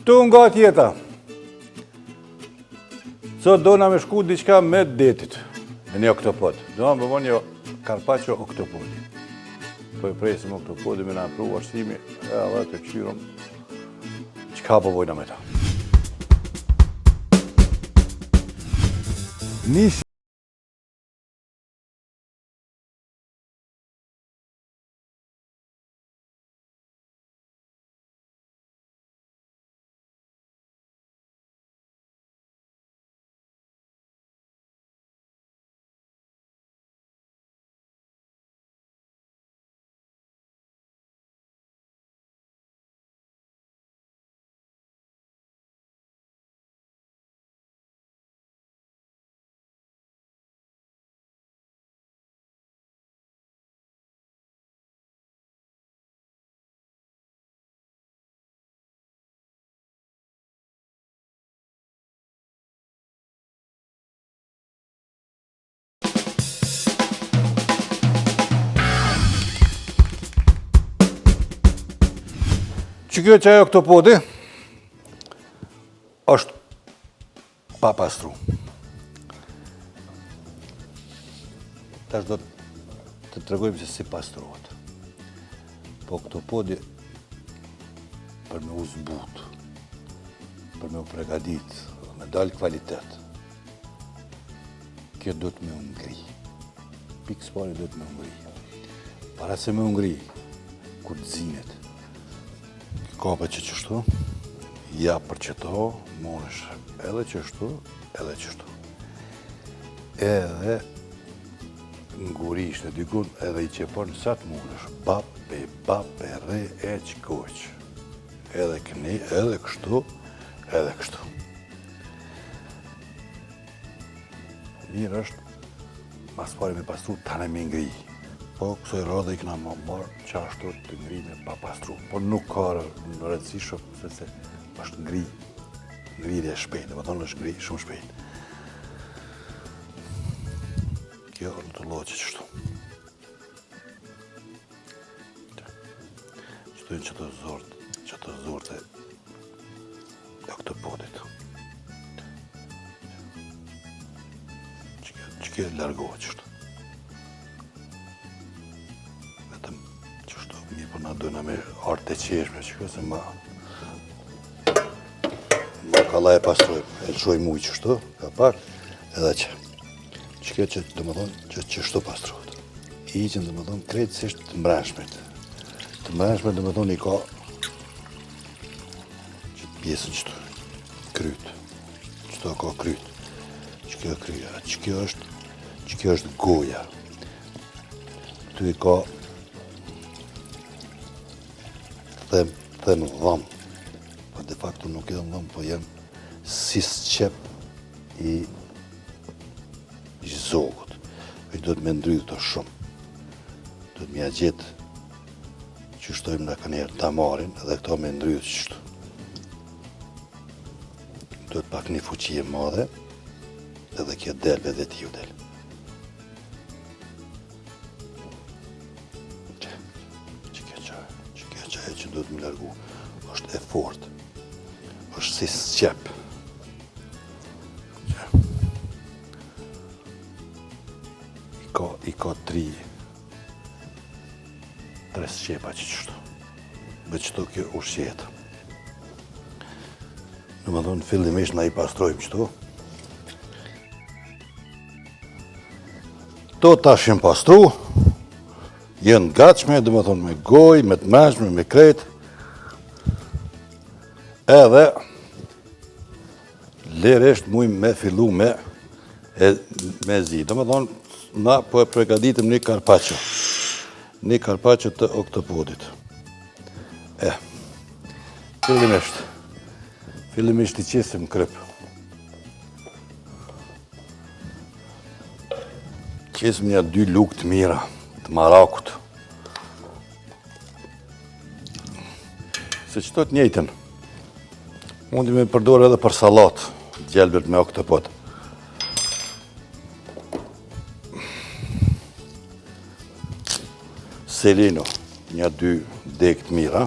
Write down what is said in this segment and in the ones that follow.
Tu nga tjeta. Sot dona me shku diqka me detit. Në një oktopod. Do më bëmon një carpaccio oktopodi. Po e presim oktopodi me në pru arsimi, edhe të këshyrëm. Qka po bojna me ta? Nis që kjo qaj oktopodi është pa pastru. Tash do të tregojmë se si pastrohet. Po oktopodi për me u zbut, për me u pregadit, me dalë kvalitet, kjo do të me ungri. Pikë pari do të me ungri. Para se me ungri, kur të zinet, kape që qështu, ja për qëto, monësh edhe qështu, edhe qështu. Edhe ngurish në dykun edhe i qepon sa të monësh, bape, re, e qikoq. Edhe këni, edhe kështu, edhe kështu. Mirë është, mas pari me pastru, tane me ngri. Po, kësoj rrëdhe i këna më marë qashtu të ngri me pa pastru. Po nuk ka në rëndësishëm, se është ngrirje shpejt, dhe më thonë është ngri shumë shpejt. Kjo në të loqe qështu. Qëtu në qëtë zorët e oktopodit. Që kjo largohet qështu. Po na dojna me artë të qeshme, që kjo se ma kalla e pastrojmë, e lëshojmë ujë qështu, ka pak, edhe që. Që kjo që të më thonë që qështu pastrojët. I që të më thonë krejtësisht të mbranshmet. Të mbranshmet të më thonë i ka që të pjesën qëtu, kryt. Qëto ka kryt. Që kjo kryja, që kjo është goja. Këtu i ka them dham, po de facto nuk edhe dham, po janë si qep i zogut. I do të me ndryjë të shumë. Do të mja gjithë që shtojmë në kënjerë damarin, edhe këto me ndryjë të qështu. Do të pak një fuqie madhe, edhe kjo delve dhe tiju del. Që do të më largu, është e fort, është si sqep. I ka tre sqepa që qështu, me qëto kjo ushqetë. Në më thonë, fillimisht na i pastrojmë qëtu. To tash jem pastru, jenë gatshme, dhe më thonë me goj, me të meshme, me krejt. Edhe, lirisht mujmë me fillu me zi. Dhe më thonë, na po e pregaditëm një carpaccio. Një carpaccio të oktopodit. Fillimisht i qesim kryp. Qesim një 2 lukë të mira, të marakut. Se qëto të njëjtën, mundi me përdor edhe për salat, gjelbert me oktopod. Selino, një 2 dek të mira.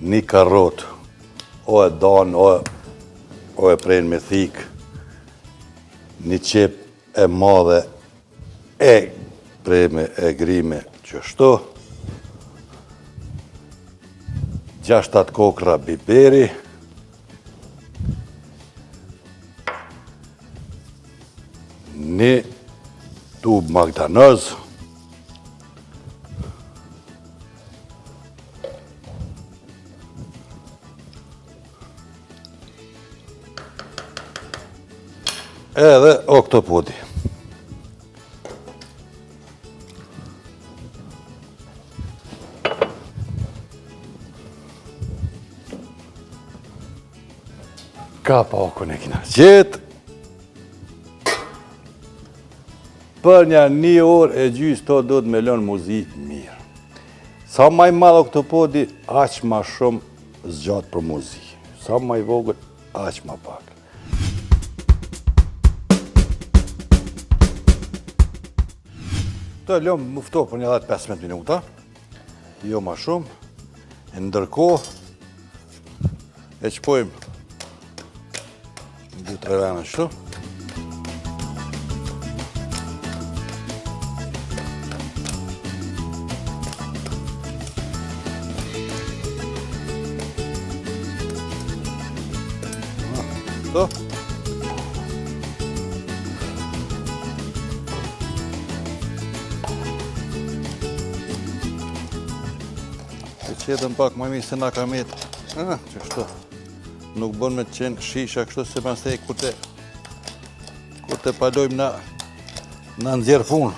një karrot, o e danë, o e prejnë me thikë, një qep e madhe, e prejme, e grime, qështu, 6-7 kokra biberi, një tub magdanoz, edhe oktopodi. Kapa okun e kina gjetë. Për një orë e gjysë to do të me lënë muzi mirë. Sa maj madhë oktopodi, aq ma shumë zgjatë për muzi. Sa maj vogël, aq ma pak. Të lëmë mufto për një 10-15 minuta, jo ma shumë, e ndërkohë e qpojmë 2-3 vene shtu. Shtu. Qedën pak më mirë se na ka metë. Qështu. Nuk bën me të qenë shisha kështu se pas te kur te palojmë na nxjerr punë.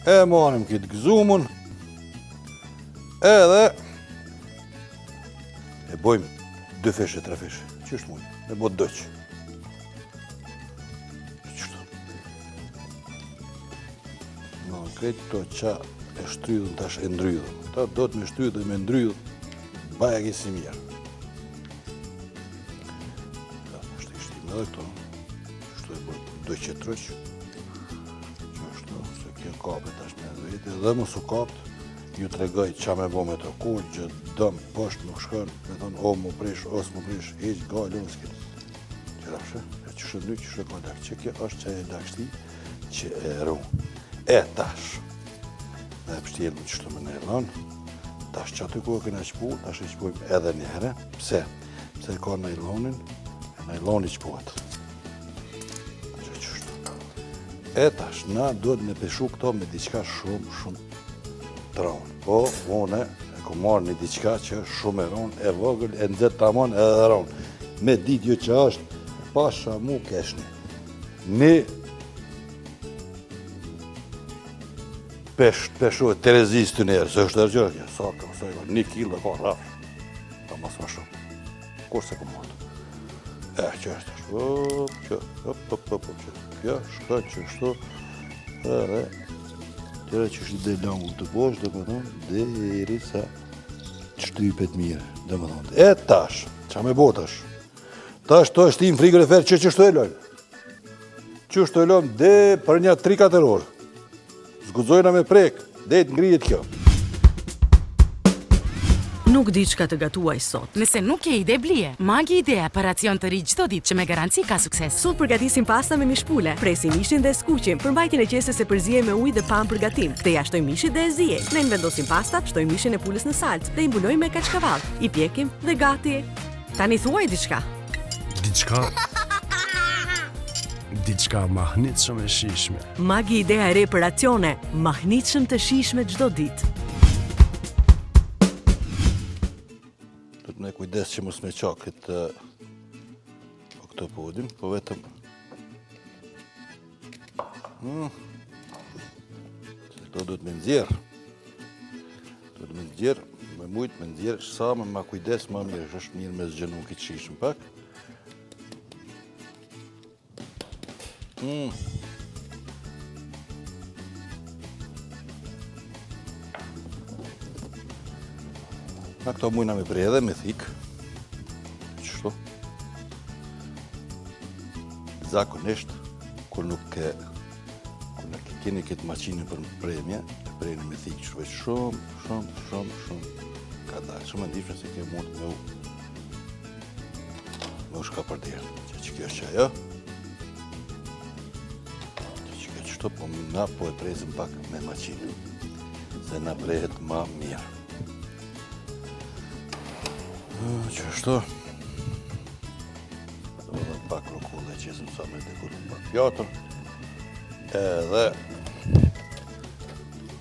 E marim këtë gëzumun, edhe e bojmë 2 feshe, 3 feshe. Qështë mujë? Me bo dëqë. Qështu. Në kretë to qa e shtrydhën, tash e ndrydhën. Ta do të me shtrydhën dhe me ndrydhën, baja kësi mirë. Da, është e shtim edhe këto. Qështu e bojmë 2 qetrëqë. Kjo kapet është me vete, dhe më su kapët, ju të regoj qa me bo me të kull, që dëmë poshtë nuk shkën, me thonë o mu prish, os mu prish, heq gallë, unë s'kene. Qërafshë, e që shëndu, që shënë dakë, që kjo është që e dakështi, që e runë. E tash, dhe e pështjelë që shtë më në elonë, tash që aty ku e këna qëpu, tash e qëpujmë edhe një herë. Pse? Pse ka najlonin, e najloni qëpuat. E tash, na duhet me peshu këto me diqka shumë të ronë. Po, une e ku marrë një diqka që shumë e ronë, e vogël, e nëzët të amon edhe ronë. Me ditë ju që është, pasha mu keshni. Një peshu e terezis të njerë, se është dërgjërë kjo, sa ka, 1 kilo ka rafë, ta mas ma shumë. Kur se ku motë. Që është kjo shka që shto, edhe tjera që shtë dhe langu të bosh, dhe më thonë, dhe eri sa shtypet mirë, dhe më thonë. E tash, qa me bo tash? Tash to është tim frigorifer që shto e lojnë. Që shto e lojnë dhe për një 3-4 orë. Zgudzojna me prek, dhe të ngrijet kjo. Nuk di çka të gatuaj sot. Nëse nuk ke ide blije, Magi Idea për racion të ri çdo ditë që me garanci ka sukses. Sot përgatisim pasta me mishpule, presim mishin dhe skuqim, për mbajtjen e qesës e përziej me ujë dhe pam përgatim. Dhe ja shtojmë mishit dhe e zijej. Ne vendosim pastat, shtojmë mishin e pulës në salcë dhe i mbulojmë me kaçkavall. I pjekim dhe gati. Tani thuaj diçka. Diçka mahnitshëm e shijshme. Magi Idea e re për racione, mahnitshëm të shijshme çdo ditë. Me kujdes që mos me qa këtë oktopodin, po vetëm se këto duhet me nxjerr. Duhet me nxjerr, me mujt, me nxjerr sa më ma kujdes, ma mirë. Është mirë me zgjenu këtë shishën pak. Na këto mujna me bre edhe me thik. Qështu? Zakonisht, kur nuk keni këtë maqinën për premje, të prejnë me thik që veç shumë ka dalë. Shumë e ndishme se ke mund me u shka për dirë. Që kjo është që ajo. Që kjo qështu, po na po e prezim pak me maqinë. Se na prehet ma mirë. Qështu. Do dhe pak rukullë e qesëm sa me dekurën pak pjatër. Edhe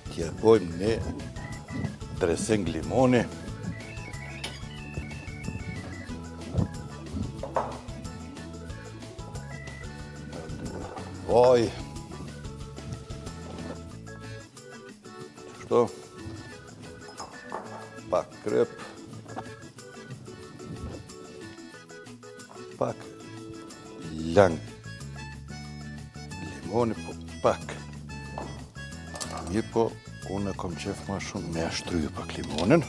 t'ja bojmë një dressing limoni. Vaj. Qështu. Pak kryp. Pak lang limoni, po pak. Mirë po, unë e kom qef ma shumë me ashtryju pak limonin.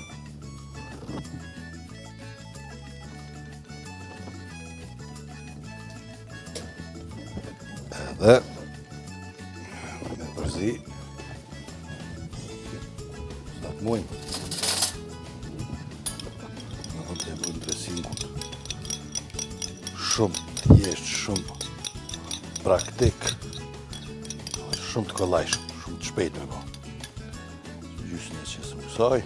Edhe me përzi sa të mujnë. Në hëmë të e bujnë dresingut. Shumë thjesht, shumë praktik, shumë të kollajshëm, shumë të shpejt me bo. Gjysën e qesëm kësaj,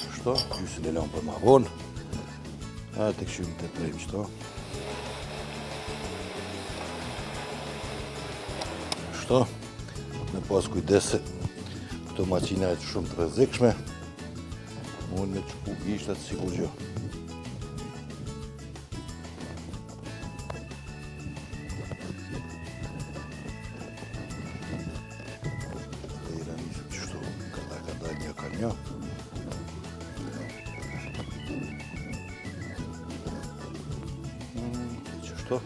qështo, gjysën e lanë për ma vonë, a të këshymë të prejmë qëto. Qështo, me pas kujdese, këto maqina e shumë të rrezikshme, mund me qëpu gishtat sikur gjë. Një. Qështu?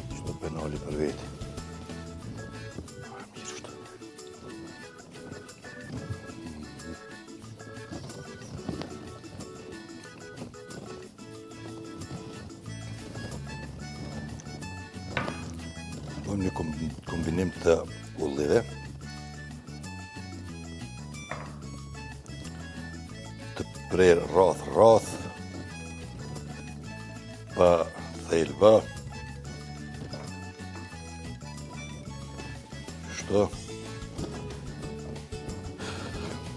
Qështu penali për veti. Mirë qështu. Bëjmë një kombinim të ullive. Prej rrath, pa thelba. Kështu.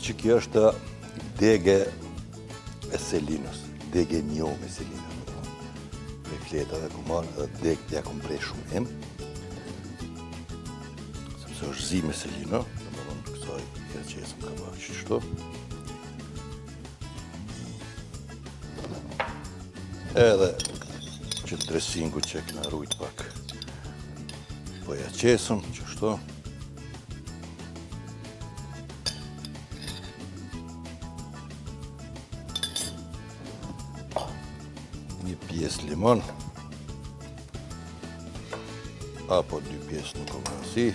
Që kjo është dege e selinës, dege njom e selinës. Prej fletave ku marrë edhe dege t'ja kom prej shumë em. Sepse është zi me selinë, dhe më dhëmë kësaj kërë që jesëm ka bërë qështu. Edhe që dresingu që këna rujt pak. Po ja qesëm, qështu. Një pjesë limon. Apo 2 pjesë nuk o rëndësi.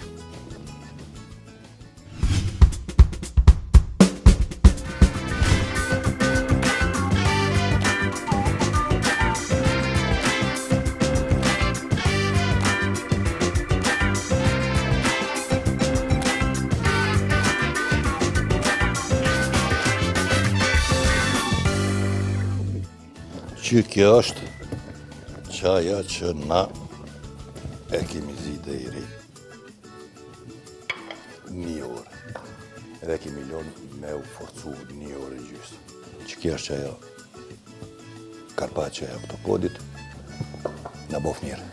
Që kjo është qaja që na e kemi zi dhe i ri. 1 orë. Edhe kemi lonë me u forcu 1 orë e gjysë. Që kjo është qaja karpaccia e oktopodit. Na bof mirë.